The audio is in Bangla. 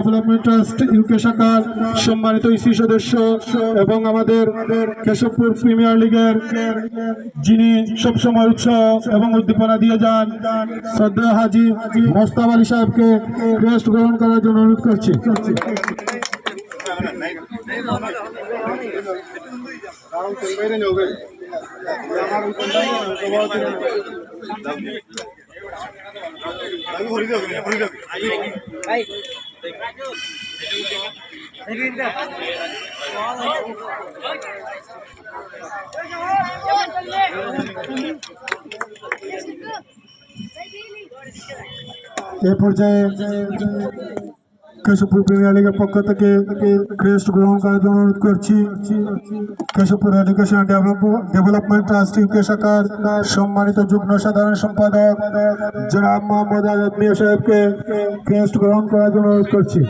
ডেভেলপমেন্ট ট্রাস্ট ইউকে শাখার সম্মানিত ইসি সদস্য এবং আমাদের কেশবপুর প্রিমিয়ার লিগের যিনি সবসময় উৎসাহ এবং উদ্দীপনা দিয়ে যান শ্রদ্ধেয় হাজী মোস্তাব আলী সাহেবকে ক্রেস্ট গ্রহণ করার জন্য অনুরোধ করছি। এ পর্যায়ে কেশবপুর প্রিমিয়ার লিগের পক্ষ থেকে ক্রেস্ট গ্রহণ করার জন্য অনুরোধ করছি Keshabpur education development trust UK শাখার সম্মানিত যুগ্ম সাধারণ সম্পাদক জনাব মোহাম্মদ আজাদ মিয়া সাহেবকে ক্রেস্ট গ্রহণ করার জন্য অনুরোধ করছি।